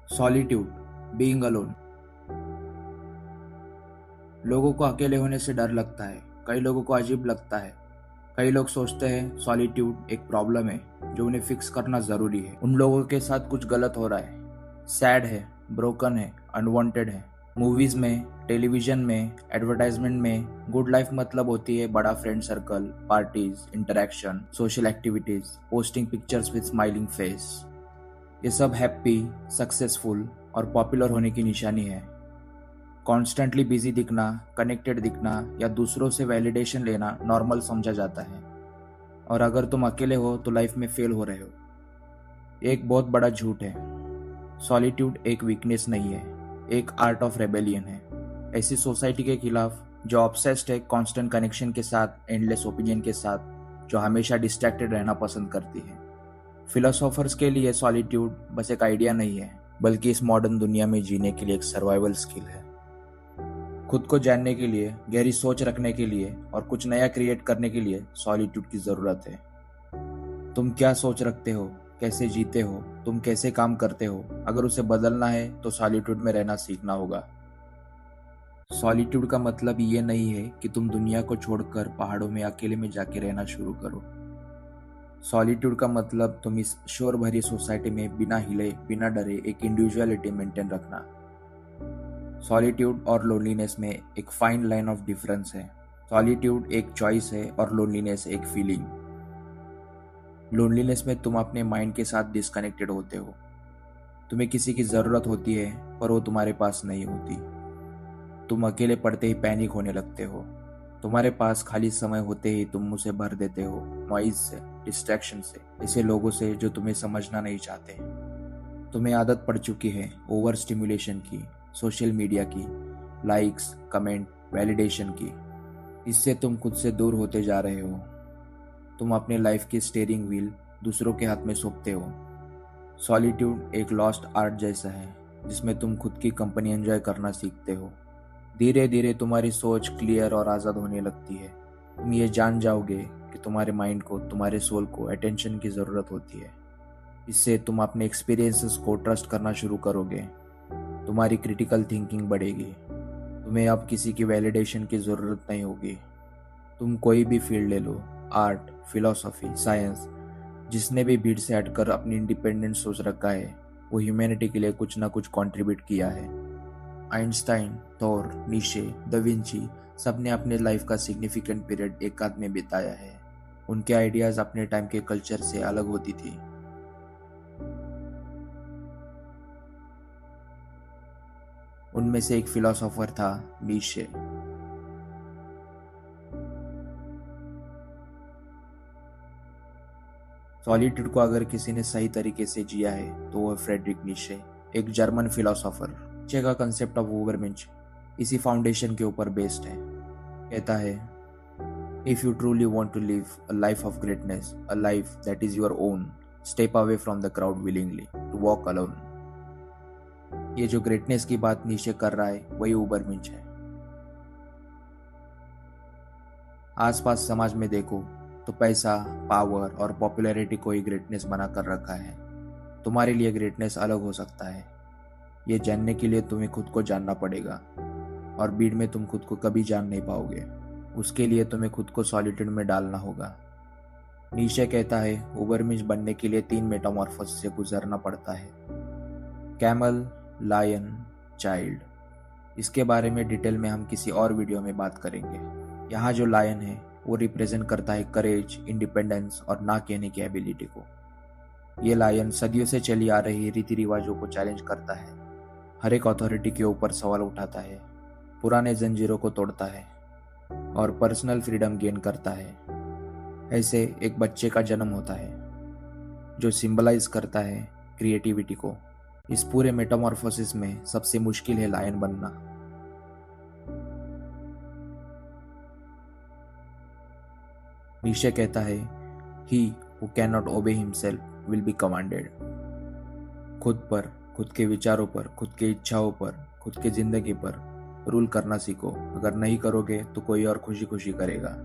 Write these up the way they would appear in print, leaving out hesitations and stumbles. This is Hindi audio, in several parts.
Solitude, being alone. लोगों को अकेले होने से डर लगता है, कई लोगों को अजीब लगता है। कई लोग सोचते हैं सॉलिट्यूड एक प्रॉब्लम है जो उन्हें फिक्स करना जरूरी है। उन लोगों के साथ कुछ गलत हो रहा है, सैड है, ब्रोकन है, अनवांटेड है। मूवीज में, टेलीविजन में, एडवर्टाइजमेंट में गुड लाइफ मतलब होती है बड़ा friend circle, parties, interaction, social activities, posting pictures with smiling face. ये सब हैप्पी, सक्सेसफुल और पॉपुलर होने की निशानी है। कॉन्स्टेंटली बिजी दिखना, कनेक्टेड दिखना या दूसरों से वैलिडेशन लेना नॉर्मल समझा जाता है। और अगर तुम अकेले हो तो लाइफ में फेल हो रहे हो। ये एक बहुत बड़ा झूठ है। सॉलिट्यूड एक वीकनेस नहीं है, एक आर्ट ऑफ रेबेलियन है। ऐसी सोसाइटी के खिलाफ जो ऑब्सेस्ड है कांस्टेंट कनेक्शन के साथ, एंडलेस ओपिनियन के साथ, जो हमेशा डिस्ट्रैक्टेड रहना पसंद करती है। फिलोसोफर्स के लिए सॉलिट्यूड बस एक आइडिया नहीं है, बल्कि इस मॉडर्न दुनिया में जीने के लिए एक सर्वाइवल स्किल है। खुद को जानने के लिए, गहरी सोच रखने के लिए और कुछ नया क्रिएट करने के लिए सॉलिट्यूड की जरूरत है। तुम क्या सोच रखते हो, कैसे जीते हो, तुम कैसे काम करते हो, अगर उसे बदलना है तो सॉलिट्यूड में रहना सीखना होगा। सॉलिट्यूड का मतलब ये नहीं है कि तुम दुनिया को छोड़कर पहाड़ों में अकेले में जाके रहना शुरू करो। सॉलिट्यूड का मतलब तुम इस शोर भरी सोसाइटी में बिना हिले, बिना डरे एक इंडिविजुअलिटी मेंटेन रखना। सॉलिट्यूड और लोनलीनेस में एक फाइन लाइन ऑफ डिफरेंस है। सॉलिट्यूड एक चॉइस है और लोनलीनेस एक फीलिंग। लोनलीनेस में तुम अपने माइंड के साथ डिस्कनेक्टेड होते हो। तुम्हें किसी की जरूरत होती है पर वो तुम्हारे पास नहीं होती। तुम अकेले पड़ते ही पैनिक होने लगते हो। तुम्हारे पास खाली समय होते ही तुम उसे भर देते हो नॉइज से, डिस्ट्रैक्शन से, ऐसे लोगों से जो तुम्हें समझना नहीं चाहते। तुम्हें आदत पड़ चुकी है ओवर स्टिमुलेशन की, सोशल मीडिया की, लाइक्स, कमेंट, वैलिडेशन की। इससे तुम खुद से दूर होते जा रहे हो। तुम अपने लाइफ की स्टीयरिंग व्हील दूसरों के हाथ में सौंपते हो। सॉलिट्यूड एक लॉस्ट आर्ट जैसा है जिसमें तुम खुद की कंपनी एंजॉय करना सीखते हो। धीरे धीरे तुम्हारी सोच क्लियर और आज़ाद होने लगती है। तुम ये जान जाओगे कि तुम्हारे माइंड को, तुम्हारे सोल को अटेंशन की ज़रूरत होती है। इससे तुम अपने एक्सपीरियंसेस को ट्रस्ट करना शुरू करोगे। तुम्हारी क्रिटिकल थिंकिंग बढ़ेगी। तुम्हें अब किसी की वैलिडेशन की ज़रूरत नहीं होगी। तुम कोई भी फील्ड ले लो, आर्ट, फिलॉसफी, साइंस, जिसने भी भीड़ से हटकर अपनी इंडिपेंडेंट सोच रखा है वो ह्यूमैनिटी के लिए कुछ ना कुछ कंट्रीब्यूट किया है। आइंस्टाइन, थॉर, नीशे, दा विंची सबने अपने लाइफ का सिग्निफिकेंट पीरियड एकांत में बिताया है। उनके आइडियाज अपने टाइम के कल्चर से अलग होती थी। उनमें से एक फिलोसोफर था नीशे। सॉलिट्यूड को अगर किसी ने सही तरीके से जिया है तो वह फ्रेडरिक नीशे, एक जर्मन फिलोसोफर। नीशे का कंसेप्ट ऑफ ओवरमिंच इसी फाउंडेशन के ऊपर बेस्ड है। कहता है, if you truly want to live a life of greatness, a life that is your own, step away from the crowd willingly to walk alone. ये जो ग्रेटनेस की बात नीशे कर रहा है वही ओवरमिंच है। आसपास समाज में देखो तो पैसा, पावर और पॉपुलैरिटी को ही ग्रेटनेस बना कर रखा है। तुम्हारे लिए ग्रेटनेस अलग हो सकता है। ये जानने के लिए तुम्हें खुद को जानना पड़ेगा और भीड़ में तुम खुद को कभी जान नहीं पाओगे। उसके लिए तुम्हें खुद को सॉलिट्यूड में डालना होगा। नीशे कहता है ओवरमिंच बनने के लिए 3 मेटामॉर्फोसिस से गुजरना पड़ता है। Camel, lion, child. इसके बारे में डिटेल में हम किसी और वीडियो में बात करेंगे। यहाँ जो लायन है वो रिप्रेजेंट करता है करेज, इंडिपेंडेंस और ना कहने की एबिलिटी को। ये लायन सदियों से चली आ रही रीति रिवाजों को चैलेंज करता है, हर एक अथॉरिटी के ऊपर सवाल उठाता है, पुराने जंजीरों को तोड़ता है और पर्सनल फ्रीडम गेन करता है। ऐसे एक बच्चे का जन्म होता है जो सिंबलाइज करता है क्रिएटिविटी को। इस पूरे मेटामॉर्फोसिस में सबसे मुश्किल है लायन बनना। नीशे कहता है, he who can not obey himself will be commanded. खुद पर, खुद के विचारों पर, खुद की इच्छाओं पर, खुद की जिंदगी पर रूल करना सीखो। अगर नहीं करोगे तो कोई और खुशी खुशी करेगा।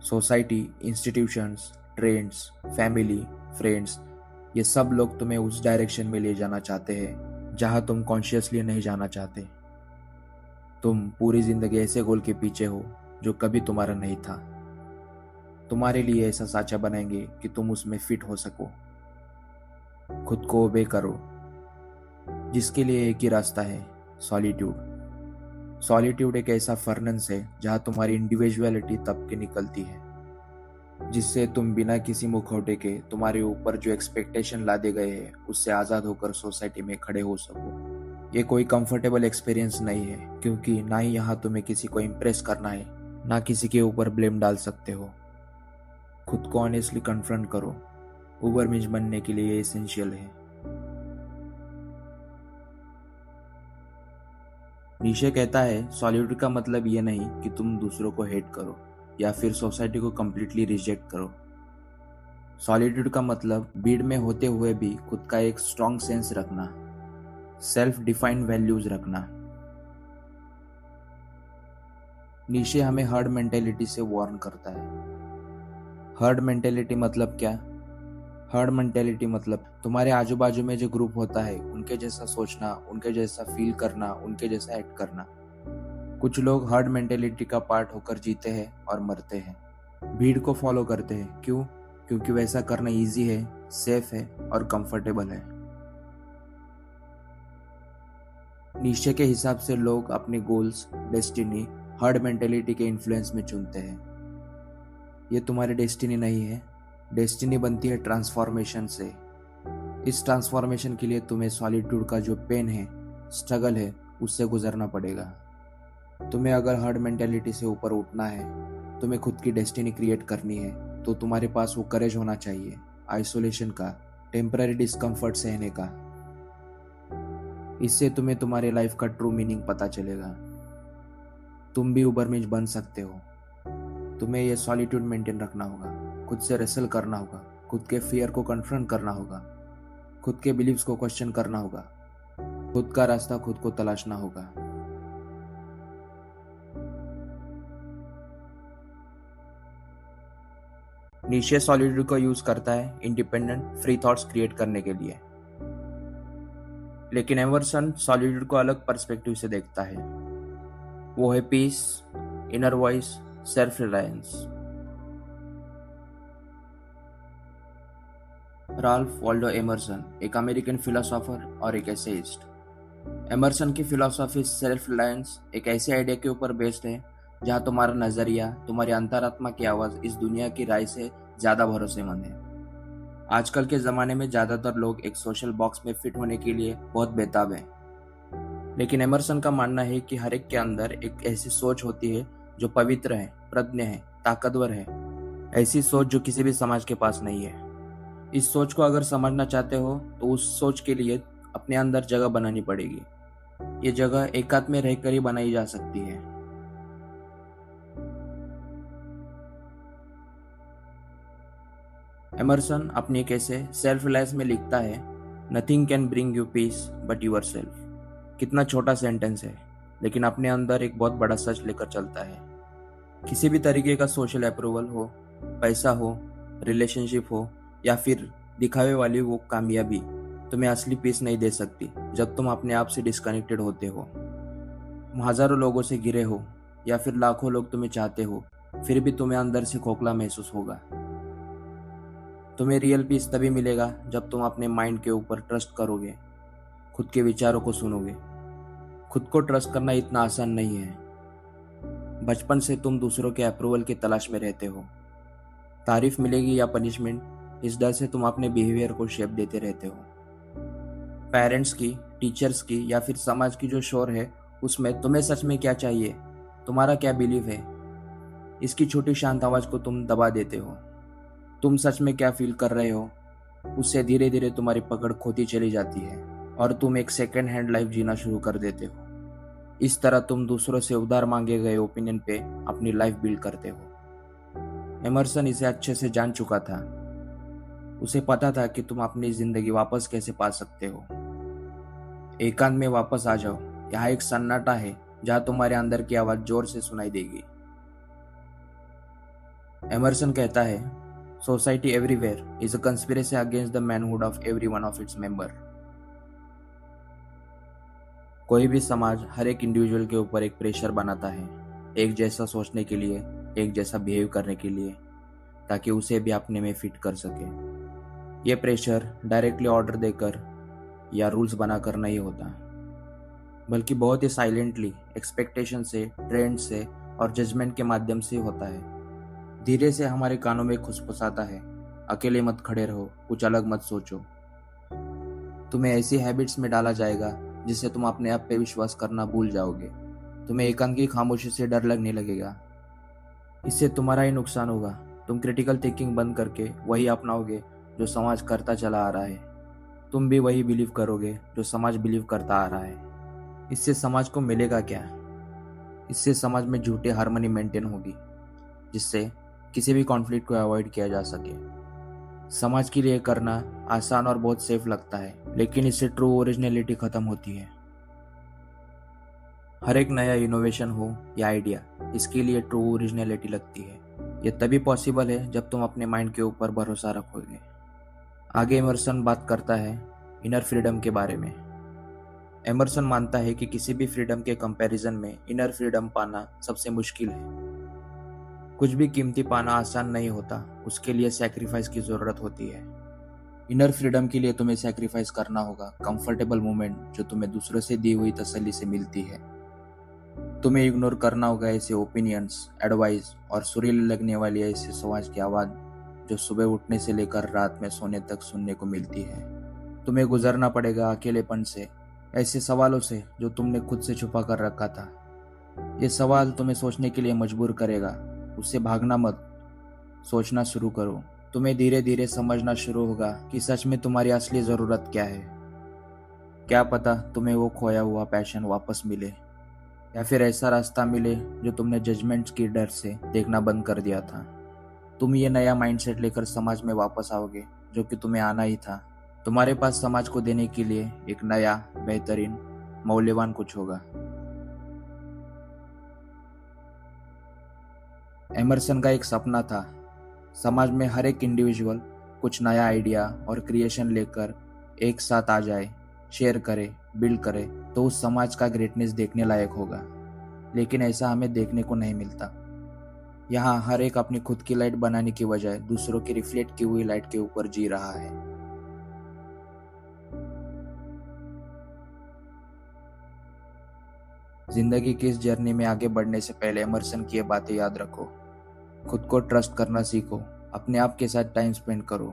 Society, institutions, trends, family, friends, ये सब लोग तुम्हें उस डायरेक्शन में ले जाना चाहते हैं जहां तुम कॉन्शियसली नहीं जाना चाहते। तुम पूरी जिंदगी ऐसे गोल के पीछे हो जो कभी तुम्हारा नहीं था। तुम्हारे लिए ऐसा साचा बनाएंगे कि तुम उसमें फिट हो सको। खुद को ओबे करो, जिसके लिए एक ही रास्ता है, सॉलिट्यूड। सॉलिट्यूड एक ऐसा फर्नेस है जहां तुम्हारी इंडिविजुअलिटी तब के निकलती है, जिससे तुम बिना किसी मुखौटे के तुम्हारे ऊपर जो एक्सपेक्टेशन लादे गए हैं उससे आज़ाद होकर सोसाइटी में खड़े हो सको। ये कोई कंफर्टेबल एक्सपीरियंस नहीं है, क्योंकि ना ही यहाँ तुम्हें किसी को इम्प्रेस करना है, ना किसी के ऊपर ब्लेम डाल सकते हो। खुद को ऑनेस्टली कन्फ्रंट करो। ओवरमिज बनने के लिए ये एसेंशियल है। नीशे कहता है सॉलिट्यूड का मतलब ये नहीं कि तुम दूसरों को हेट करो या फिर सोसाइटी को कंप्लीटली रिजेक्ट करो। सॉलिट्यूड का मतलब भीड़ में होते हुए भी खुद का एक स्ट्रॉन्ग सेंस रखना, सेल्फ डिफाइंड वैल्यूज रखना। नीशे हमें हर्ड मेंटेलिटी से वार्न करता है। हर्ड मेंटेलिटी मतलब क्या? हर्ड मेंटेलिटी मतलब तुम्हारे आजू बाजू में जो ग्रुप होता है उनके जैसा सोचना, उनके जैसा फील करना, उनके जैसा एक्ट करना। कुछ लोग हर्ड मेंटेलिटी का पार्ट होकर जीते हैं और मरते हैं। भीड़ को फॉलो करते हैं। क्यों? क्योंकि वैसा करना इजी है, सेफ है और कंफर्टेबल है। नीशे के हिसाब से लोग अपने गोल्स, डेस्टिनी हर्ड मेंटेलिटी के इन्फ्लुएंस में चुनते हैं। ये तुम्हारी डेस्टिनी नहीं है। डेस्टिनी बनती है ट्रांसफॉर्मेशन से। इस ट्रांसफॉर्मेशन के लिए तुम्हें सॉलिट्यूड का जो पेन है, स्ट्रगल है, उससे गुजरना पड़ेगा। तुम्हें अगर हर्ड मेंटेलिटी से ऊपर उठना है, तुम्हें खुद की डेस्टिनी क्रिएट करनी है, तो तुम्हारे पास वो करेज होना चाहिए, आइसोलेशन का, टेम्पररी डिस्कम्फर्ट सहने का। इससे तुम्हें तुम्हारे लाइफ का ट्रू मीनिंग पता चलेगा। तुम भी ओवरमिज बन सकते हो। तुम्हें ये सॉलिट्यूड मेंटेन रखना होगा, खुद से रेसल करना होगा, खुद के फियर को कन्फ्रंट करना होगा, खुद के बिलीव्स को क्वेश्चन करना होगा, खुद का रास्ता खुद को तलाशना होगा। नीशे सॉलिट्यूड को यूज करता है इंडिपेंडेंट फ्री थॉट्स क्रिएट करने के लिए, लेकिन एमर्सन सॉलिट्यूड को अलग पर्सपेक्टिव से देखता है। वो है peace, inner voice, self reliance. Ralph Waldo Emerson एक अमेरिकन फिलोसोफर और एक एसेइस्ट। एमर्सन की फिलोसॉफी सेल्फ रिलायंस एक ऐसे आइडिया के ऊपर बेस्ड है जहां तुम्हारा नजरिया, तुम्हारी अंतरात्मा की आवाज इस दुनिया की राय से ज्यादा भरोसेमंद है। आजकल के ज़माने में ज़्यादातर लोग एक सोशल बॉक्स में फिट होने के लिए बहुत बेताब हैं, लेकिन एमर्सन का मानना है कि हर एक के अंदर एक ऐसी सोच होती है जो पवित्र है, प्रज्ञ है, ताकतवर है। ऐसी सोच जो किसी भी समाज के पास नहीं है। इस सोच को अगर समझना चाहते हो तो उस सोच के लिए अपने अंदर जगह बनानी पड़ेगी। ये जगह एकांत में रहकर ही बनाई जा सकती है। एमर्सन अपनी एक ऐसे सेल्फ रिलायंस में लिखता है, nothing can bring you peace but yourself. कितना छोटा सेंटेंस है, लेकिन अपने अंदर एक बहुत बड़ा सच लेकर चलता है। किसी भी तरीके का सोशल अप्रूवल हो, पैसा हो, रिलेशनशिप हो या फिर दिखावे वाली वो कामयाबी तुम्हें असली पीस नहीं दे सकती जब तुम अपने आप से डिस्कनेक्टेड होते हो। तुम हजारों लोगों से घिरे हो या फिर लाखों लोग तुम्हें चाहते हो, फिर भी तुम्हें अंदर से खोखला महसूस होगा। तुम्हें रियल पीस तभी मिलेगा जब तुम अपने माइंड के ऊपर ट्रस्ट करोगे, खुद के विचारों को सुनोगे। खुद को ट्रस्ट करना इतना आसान नहीं है। बचपन से तुम दूसरों के अप्रूवल की तलाश में रहते हो। तारीफ मिलेगी या पनिशमेंट, इस डर से तुम अपने बिहेवियर को शेप देते रहते हो। पेरेंट्स की, टीचर्स की या फिर समाज की जो शोर है, उसमें तुम्हें सच में क्या चाहिए, तुम्हारा क्या बिलीव है, इसकी छोटी शांत आवाज को तुम दबा देते हो। तुम सच में क्या फील कर रहे हो, उससे धीरे धीरे तुम्हारी पकड़ खोती चली जाती है और तुम एक सेकेंड हैंड लाइफ जीना शुरू कर देते हो। इस तरह तुम दूसरों से उधार मांगे गए ओपिनियन पे अपनी लाइफ बिल्ड करते हो। एमर्सन इसे अच्छे से जान चुका था। उसे पता था कि तुम अपनी जिंदगी वापस कैसे पा सकते हो। एकांत में वापस आ जाओ। यहाँ एक सन्नाटा है जहाँ तुम्हारे अंदर की आवाज जोर से सुनाई देगी। एमर्सन कहता है, Society everywhere is a conspiracy against the manhood of every one of its member. कोई भी समाज हर एक इंडिविजुअल के ऊपर एक प्रेशर बनाता है, एक जैसा सोचने के लिए, एक जैसा बिहेव करने के लिए, ताकि उसे भी अपने में फिट कर सके। ये प्रेशर डायरेक्टली ऑर्डर देकर या रूल्स बनाकर नहीं होता, बल्कि बहुत ही साइलेंटली एक्सपेक्टेशन से, ट्रेंड से और जजमेंट के माध्यम से होता है। धीरे से हमारे कानों में खुसफुसाता है, अकेले मत खड़े रहो, कुछ अलग मत सोचो। तुम्हें ऐसी हैबिट्स में डाला जाएगा जिससे तुम अपने आप पे विश्वास करना भूल जाओगे। तुम्हें एकांकी खामोशी से डर लगने लगेगा। इससे तुम्हारा ही नुकसान होगा। तुम क्रिटिकल थिंकिंग बंद करके वही अपनाओगे जो समाज करता चला आ रहा है। तुम भी वही बिलीव करोगे जो समाज बिलीव करता आ रहा है। इससे समाज को मिलेगा क्या? इससे समाज में झूठी हार्मनी मेंटेन होगी, जिससे किसी भी कॉन्फ्लिक्ट को अवॉइड किया जा सके। समाज के लिए करना आसान और बहुत सेफ लगता है, लेकिन इससे ट्रू ओरिजिनलिटी खत्म होती है। हर एक नया इनोवेशन हो या आइडिया, इसके लिए ट्रू ओरिजिनलिटी लगती है। यह तभी पॉसिबल है जब तुम अपने माइंड के ऊपर भरोसा रखोगे। आगे एमर्सन बात करता है इनर फ्रीडम के बारे में। एमर्सन मानता है कि किसी भी फ्रीडम के कंपैरिजन में इनर फ्रीडम पाना सबसे मुश्किल है। कुछ भी कीमती पाना आसान नहीं होता, उसके लिए सैक्रिफाइस की जरूरत होती है। इनर फ्रीडम के लिए तुम्हें सैक्रिफाइस करना होगा कंफर्टेबल मोमेंट जो तुम्हें दूसरों से दी हुई तसल्ली से मिलती है। तुम्हें इग्नोर करना होगा ऐसे ओपिनियंस, एडवाइस और सुरीली लगने वाली ऐसी समाज की आवाज जो सुबह उठने से लेकर रात में सोने तक सुनने को मिलती है। तुम्हें गुजरना पड़ेगा अकेलेपन से, ऐसे सवालों से जो तुमने खुद से छुपा कर रखा था। ये सवाल तुम्हें सोचने के लिए मजबूर करेगा। उससे भागना मत, सोचना शुरू करो। तुम्हें धीरे धीरे समझना शुरू होगा कि सच में तुम्हारी असली जरूरत क्या है। क्या पता तुम्हें वो खोया हुआ पैशन वापस मिले, या फिर ऐसा रास्ता मिले जो तुमने जजमेंट्स की डर से देखना बंद कर दिया था। तुम ये नया माइंडसेट लेकर समाज में वापस आओगे जो कि तुम्हें आना ही था। तुम्हारे पास समाज को देने के लिए एक नया, बेहतरीन, मौल्यवान कुछ होगा। एमर्सन का एक सपना था, समाज में हर एक इंडिविजुअल कुछ नया आइडिया और क्रिएशन लेकर एक साथ आ जाए, शेयर करे, बिल्ड करे, तो उस समाज का ग्रेटनेस देखने लायक होगा। लेकिन ऐसा हमें देखने को नहीं मिलता। यहाँ हर एक अपनी खुद की लाइट बनाने की बजाय दूसरों की रिफ्लेक्ट की हुई लाइट के ऊपर जी रहा है। जिंदगी की इस जर्नी में आगे बढ़ने से पहले एमर्सन की ये बातें याद रखो। खुद को ट्रस्ट करना सीखो, अपने आप के साथ टाइम स्पेंड करो,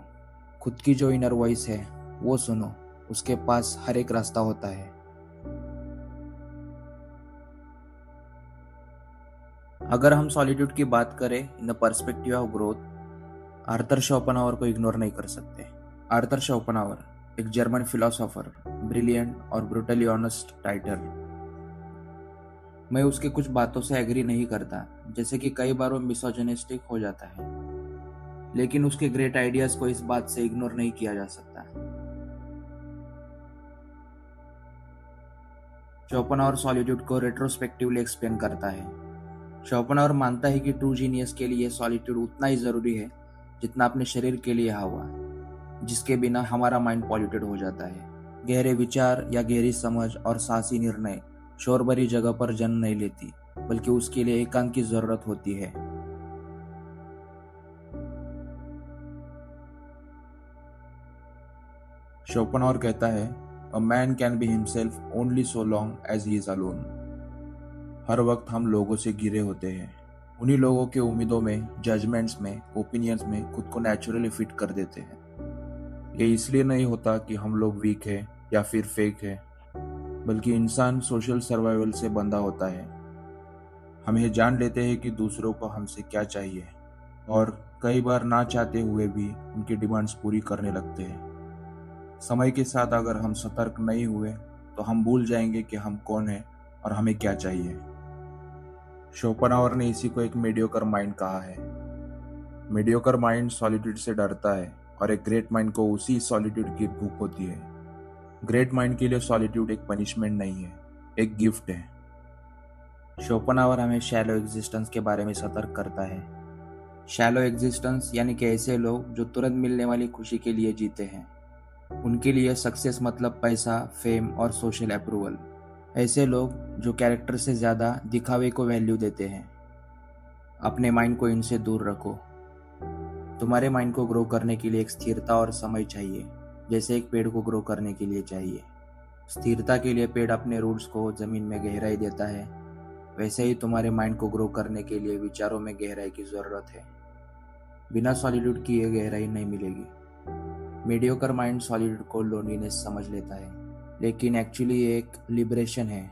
खुद की जो इनर वॉइस है वो सुनो, उसके पास हर एक रास्ता होता है। अगर हम सॉलिट्यूड की बात करें in the perspective of growth, Arthur Schopenhauer को इग्नोर नहीं कर सकते। आर्थर शोपेनहावर एक जर्मन फिलोसोफर, ब्रिलियंट और ब्रूटली ऑनेस्ट राइटर। मैं उसके कुछ बातों से एग्री नहीं करता, जैसे कि कई बार वो मिसोजिनिस्टिक हो जाता है, लेकिन उसके ग्रेट आइडियाज को इस बात से इग्नोर नहीं किया जा सकता। शोपेनहावर सॉलिट्यूड को रेट्रोस्पेक्टिवली एक्सप्लेन करता है। शोपेनहावर मानता है कि ट्रू जीनियस के लिए सॉलिट्यूड उतना ही जरूरी है जितना अपने शरीर के लिए हवा, जिसके बिना हमारा माइंड पॉल्यूटेड हो जाता है। गहरे विचार या गहरी समझ और साहसी निर्णय शोर भरी जगह पर जन्म नहीं लेती, बल्कि उसके लिए एकांत की जरूरत होती है। शोपेनहावर कहता है, a man can be himself only so long as he is alone. हर वक्त हम लोगों से घिरे होते हैं, उन्हीं लोगों के उम्मीदों में, जजमेंट्स में, ओपिनियंस में खुद को नेचुरली फिट कर देते हैं। ये इसलिए नहीं होता कि हम लोग वीक हैं या फिर फेक है, बल्कि इंसान सोशल सर्वाइवल से बंधा होता है। हम ये जान लेते हैं कि दूसरों को हमसे क्या चाहिए, और कई बार ना चाहते हुए भी उनकी डिमांड्स पूरी करने लगते हैं। समय के साथ अगर हम सतर्क नहीं हुए तो हम भूल जाएंगे कि हम कौन हैं और हमें क्या चाहिए। शोपेनहावर ने इसी को एक मीडियोकर माइंड कहा है। मीडियोकर माइंड सॉलिट्यूड से डरता है, और एक ग्रेट माइंड को उसी सॉलिट्यूड की भूख होती है। ग्रेट माइंड के लिए सॉलिट्यूड एक पनिशमेंट नहीं है, एक गिफ्ट है। शोपेनहावर हमें शैलो एग्जिस्टेंस के बारे में सतर्क करता है। शैलो एग्जिस्टेंस यानी कि ऐसे लोग जो तुरंत मिलने वाली खुशी के लिए जीते हैं। उनके लिए सक्सेस मतलब पैसा, फेम और सोशल अप्रूवल। ऐसे लोग जो कैरेक्टर से ज़्यादा दिखावे को वैल्यू देते हैं। अपने माइंड को इनसे दूर रखो। तुम्हारे माइंड को ग्रो करने के लिए एक स्थिरता और समय चाहिए, जैसे एक पेड़ को ग्रो करने के लिए चाहिए। स्थिरता के लिए पेड़ अपने रूट्स को जमीन में गहराई देता है, वैसे ही तुम्हारे माइंड को ग्रो करने के लिए विचारों में गहराई की ज़रूरत है। बिना सॉलिट्यूड की ये गहराई नहीं मिलेगी। मीडियोकर माइंड सॉलिट्यूड को लोनलीनेस समझ लेता है, लेकिन एक्चुअली ये एक लिबरेशन है।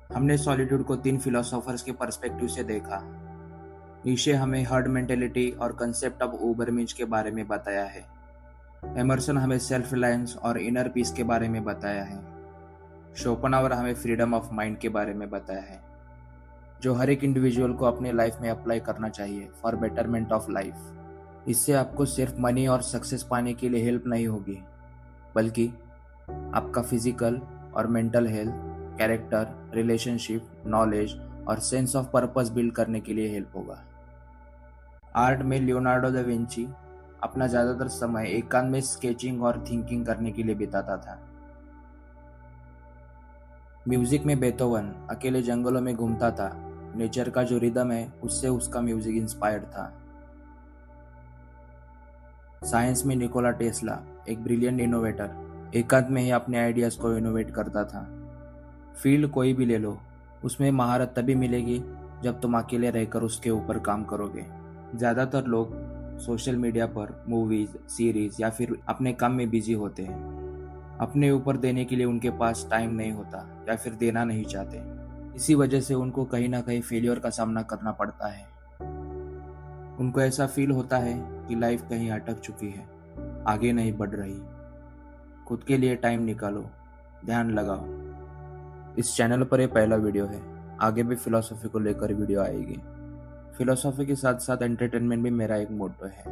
हमने सॉलिट्यूड को 3 फिलोसोफर्स के पर्सपेक्टिव से देखा। नीशे हमें हर्ड मेंटेलिटी और कंसेप्ट ऑफ उबरमिंच के बारे में बताया है। एमर्सन हमें सेल्फ रिलायंस और इनर पीस के बारे में बताया है। शोपेनहावर हमें फ्रीडम ऑफ माइंड के बारे में बताया है, जो हर एक इंडिविजुअल को अपने लाइफ में अप्लाई करना चाहिए फॉर बेटरमेंट ऑफ लाइफ। इससे आपको सिर्फ मनी और सक्सेस पाने के लिए हेल्प नहीं होगी, बल्कि आपका फिजिकल और mental health, character, relationship, knowledge और सेंस ऑफ पर्पस बिल्ड करने के लिए हेल्प होगा। आर्ट में लियोनार्डो दा विंची अपना ज़्यादातर समय एकांत में स्केचिंग और थिंकिंग करने के लिए बिताता था। म्यूजिक में बेथोवन अकेले जंगलों में घूमता था। नेचर का जो रिदम है उससे उसका म्यूजिक इंस्पायर्ड था। साइंस में निकोला टेस्ला एक ब्रिलियंट इनोवेटर एकांत में ही अपने आइडियाज़ को इनोवेट करता था। फील्ड कोई भी ले लो, उसमें महारत तभी मिलेगी जब तुम अकेले रहकर उसके ऊपर काम करोगे। ज़्यादातर लोग सोशल मीडिया पर मूवीज़, सीरीज़ या फिर अपने काम में बिजी होते हैं। अपने ऊपर देने के लिए उनके पास टाइम नहीं होता या फिर देना नहीं चाहते। इसी वजह से उनको कहीं ना कहीं फेलियर का सामना करना पड़ता है। उनको ऐसा फील होता है कि लाइफ कहीं अटक चुकी है, आगे नहीं बढ़ रही। खुद के लिए टाइम निकालो, ध्यान लगाओ। इस चैनल पर ये पहला वीडियो है, आगे भी फिलॉसफी को लेकर वीडियो आएगी। फिलॉसफी के साथ साथ एंटरटेनमेंट भी मेरा एक मोटो है।